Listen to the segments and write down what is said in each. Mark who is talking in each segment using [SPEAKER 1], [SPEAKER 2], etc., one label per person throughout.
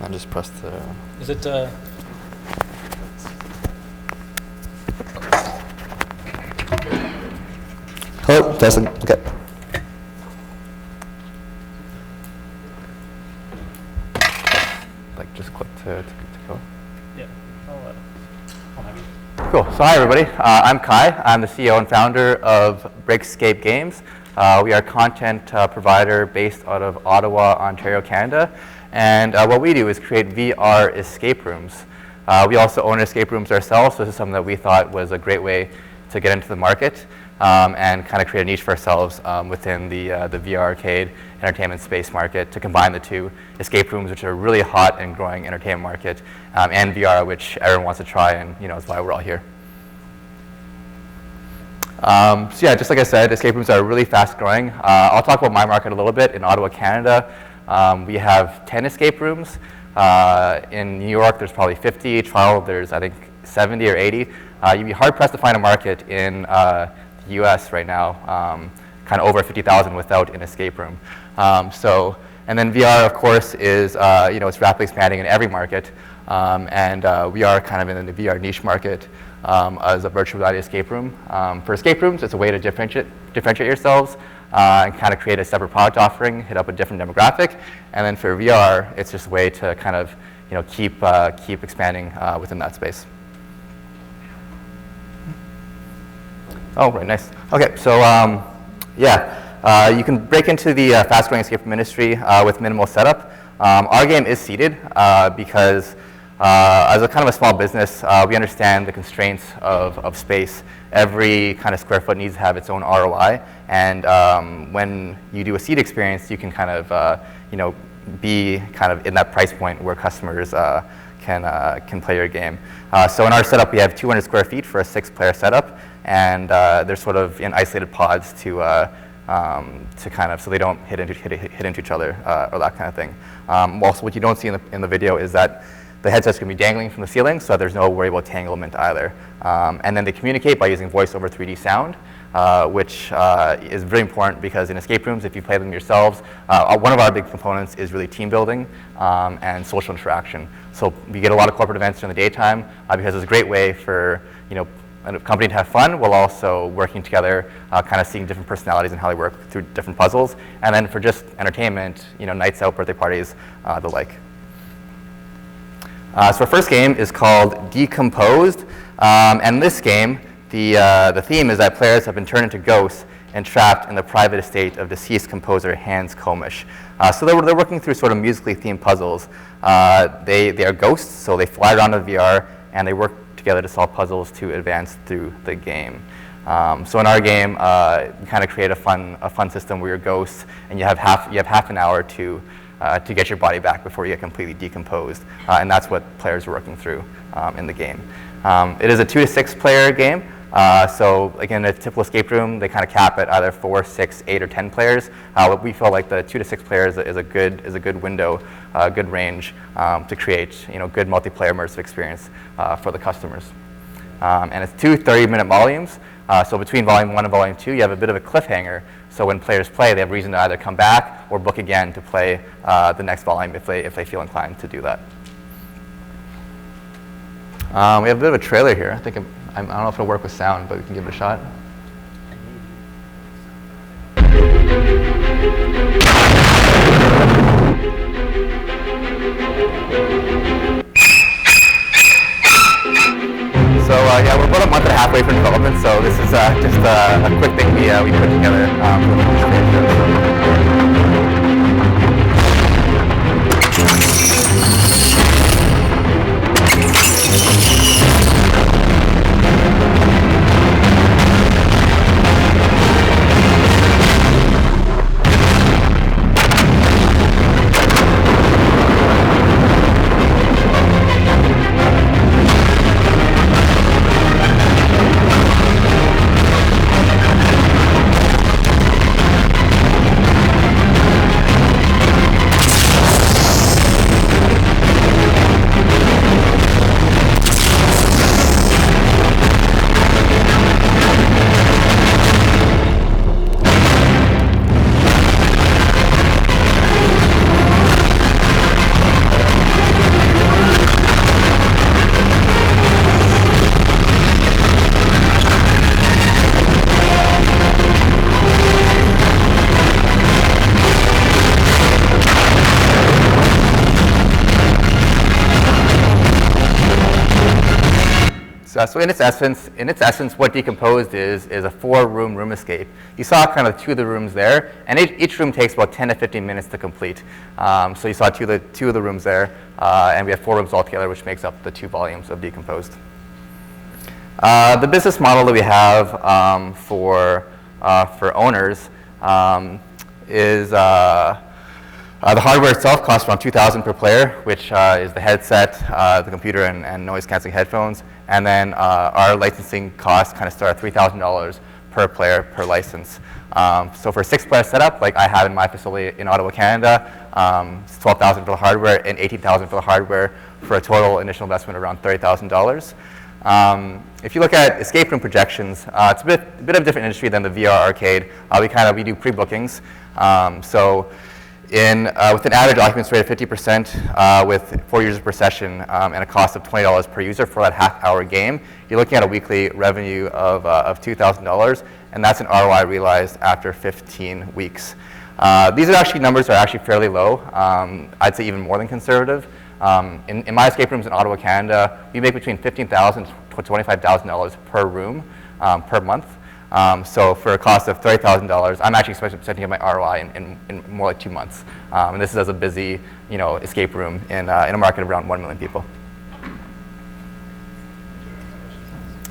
[SPEAKER 1] I just pressed the...
[SPEAKER 2] Is it...
[SPEAKER 1] Hello, testing. Okay. Like just click to go.
[SPEAKER 2] Yeah. I'll have you.
[SPEAKER 1] Cool. So hi everybody. I'm Kai. I'm the CEO and founder of Breakscape Games. We are a content provider based out of Ottawa, Ontario, Canada. And what we do is create VR escape rooms. We also own escape rooms ourselves, so this is something that we thought was a great way to get into the market and kind of create a niche for ourselves within the VR arcade entertainment space market to combine the two escape rooms, which are a really hot and growing entertainment market, and VR, which everyone wants to try, and is why we're all here. So yeah, just like I said, escape rooms are really fast growing. I'll talk about my market a little bit. In Ottawa, Canada, we have 10 escape rooms. In New York, there's probably 50. Toronto, there's I think 70 or 80. You'd be hard pressed to find a market in the US right now, kind of over 50,000 without an escape room. And then VR, of course, is it's rapidly expanding in every market, and we are kind of in the VR niche market as a virtual reality escape room. For escape rooms, it's a way to differentiate yourselves and kind of create a separate product offering, hit up a different demographic. And then for VR, it's just a way to kind of keep expanding within that space. Oh, right, nice. Okay, so you can break into the fast-growing escape room industry with minimal setup. Our game is seeded because as a kind of a small business, we understand the constraints of space. Every kind of square foot needs to have its own ROI, and when you do a seed experience, you can kind of be kind of in that price point where customers can play your game. So in our setup, we have 200 square feet for a 6-player setup, and they're sort of in isolated pods to kind of so they don't hit into each other or that kind of thing. Also, what you don't see in the video is that the headset's going to be dangling from the ceiling, so there's no worry about tanglement either. And then they communicate by using voice over 3D sound, which is very important because in escape rooms, if you play them yourselves, one of our big components is really team building and social interaction. So we get a lot of corporate events during the daytime because it's a great way for a company to have fun while also working together, kind of seeing different personalities and how they work through different puzzles. And then for just entertainment, nights out, birthday parties, the like. So our first game is called Decompose, and this game, the theme is that players have been turned into ghosts and trapped in the private estate of deceased composer Hans Komisch. So they're working through sort of musically themed puzzles. They are ghosts, so they fly around in VR and they work together to solve puzzles to advance through the game. So in our game, we kind of create a fun system where you're ghosts, and you have half an hour to get your body back before you get completely decomposed, and that's what players are working through in the game. It is a 2 to 6 player game. So again, a typical escape room, they kind of cap at either 4, 6, 8, or 10 players. But we feel like the 2 to 6 players is a good window, good range to create good multiplayer immersive experience for the customers. And it's 2 30-minute volumes. So between volume 1 and volume 2, you have a bit of a cliffhanger. So when players play, they have reason to either come back or book again to play the next volume if they feel inclined to do that. We have a bit of a trailer here. I don't know if it'll work with sound, but we can give it a shot. So yeah, we're about a month and a half away from development, so this is just a quick thing we put together for the stage. So in its essence, what Decomposed is a 4-room escape. You saw kind of 2 of the rooms there, and each room takes about 10 to 15 minutes to complete. So you saw 2 of the rooms there, and we have 4 rooms altogether, which makes up the 2 volumes of Decomposed. The business model that we have for owners is the hardware itself costs around $2,000 per player, which is the headset, the computer, and noise-canceling headphones. And then our licensing costs kind of start at $3,000 per player per license. So for a 6-player setup, like I have in my facility in Ottawa, Canada, it's $12,000 for the hardware and $18,000 for the hardware, for a total initial investment around $30,000. If you look at escape room projections, it's a bit of a different industry than the VR arcade. We do pre-bookings. With an average occupancy rate of 50%, with 4 users per session, and a cost of $20 per user for that half-hour game, you're looking at a weekly revenue of $2,000, and that's an ROI realized after 15 weeks. These numbers are actually fairly low. I'd say even more than conservative. In my escape rooms in Ottawa, Canada, we make between $15,000 to $25,000 per room per month. So for a cost of $30,000, I'm actually expecting to get my ROI in more like 2 months. And this is as a busy, escape room in a market of around 1 million people.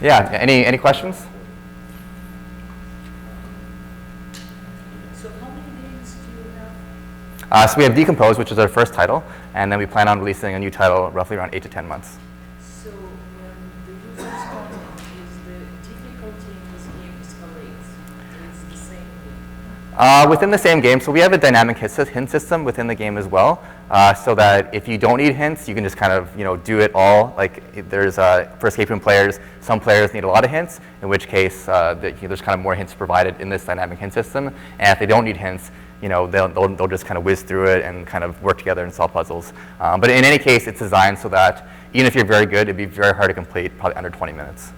[SPEAKER 1] Yeah. Any questions?
[SPEAKER 3] So how many games do you have?
[SPEAKER 1] So we have Decompose, which is our first title, and then we plan on releasing a new title roughly around 8 to 10 months.
[SPEAKER 3] So when the user starts, is the difficulty in this game escalates? It's the same game?
[SPEAKER 1] Within the same game, so we have a dynamic hint system within the game as well, so that if you don't need hints, you can just kind of do it all. Like there's for escape room players, some players need a lot of hints, in which case there's kind of more hints provided in this dynamic hint system. And if they don't need hints, they'll just kind of whiz through it and kind of work together and solve puzzles. But in any case, it's designed so that even if you're very good, it'd be very hard to complete, probably under 20 minutes.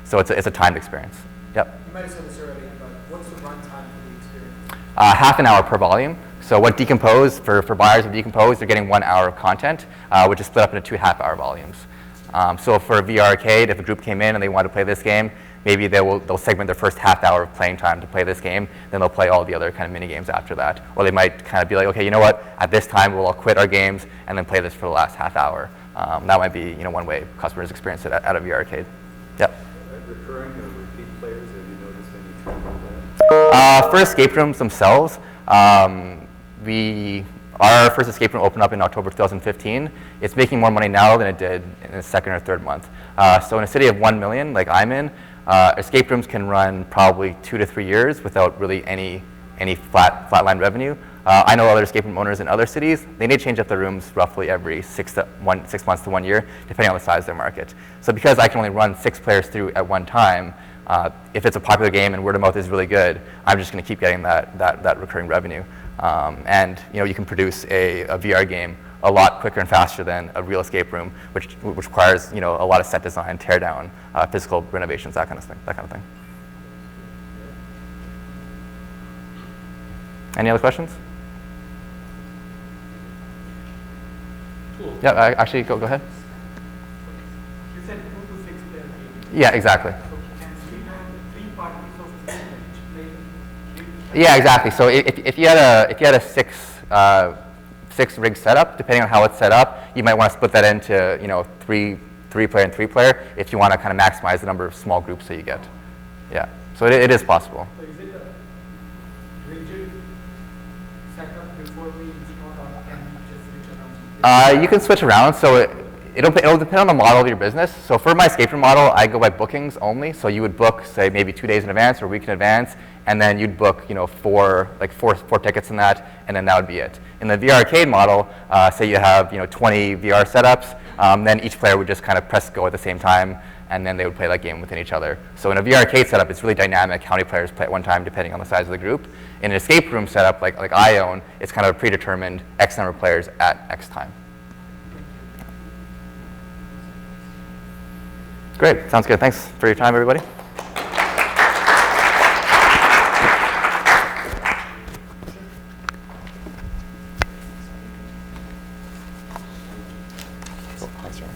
[SPEAKER 1] So it's a timed experience. Yep.
[SPEAKER 4] You might have said this already, but what's the runtime for the experience?
[SPEAKER 1] Half an hour per volume. So what Decompose, for buyers of Decompose, they're getting 1 hour of content, which is split up into 2 half-hour volumes. So for a VR arcade, if a group came in and they wanted to play this game, maybe they'll segment their first half hour of playing time to play this game, then they'll play all the other kind of mini games after that. Or they might kind of be like, okay, you know what, at this time we'll all quit our games and then play this for the last half hour. That might be one way customers experience it at a VR arcade. Yep.
[SPEAKER 5] Recurring or repeat players, have you noticed any trend on that?
[SPEAKER 1] For escape rooms themselves, our first escape room opened up in October 2015. It's making more money now than it did in the 2nd or 3rd month. So in a city of 1 million, like I'm in, escape rooms can run probably 2 to 3 years without really any flatline revenue. I know other escape room owners in other cities, they need to change up their rooms roughly every 6 months to 1 year, depending on the size of their market. So because I can only run 6 players through at one time, if it's a popular game and word of mouth is really good, I'm just going to keep getting that recurring revenue. And you can produce a VR game a lot quicker and faster than a real escape room, which requires a lot of set design, tear down, physical renovations, that kind of thing. Any other questions?
[SPEAKER 2] Cool.
[SPEAKER 1] Yeah, actually, go ahead.
[SPEAKER 4] You said 2 to 6 player game.
[SPEAKER 1] Yeah, exactly.
[SPEAKER 4] So can 3 parties of the game each play?
[SPEAKER 1] Yeah, exactly. So if you had a 6 rig setup, depending on how it's set up, you might want to split that into 3 player and 3 player if you want to kind of maximize the number of small groups that you get. Yeah, so it is possible.
[SPEAKER 4] So is it a rigid setup before we install, or can we just switch around?
[SPEAKER 1] You can switch around, so it'll depend on the model of your business. So for my escape room model, I go by bookings only. So you would book, say, maybe 2 days in advance or a week in advance, and then you'd book, four tickets in that, and then that would be it. In the VR arcade model, say you have, 20 VR setups, then each player would just kind of press go at the same time, and then they would play that game within each other. So in a VR arcade setup, it's really dynamic how many players play at one time, depending on the size of the group. In an escape room setup, like I own, it's kind of a predetermined X number of players at X time. Great, sounds good. Thanks for your time, everybody. Cool. Thanks, Jeremy.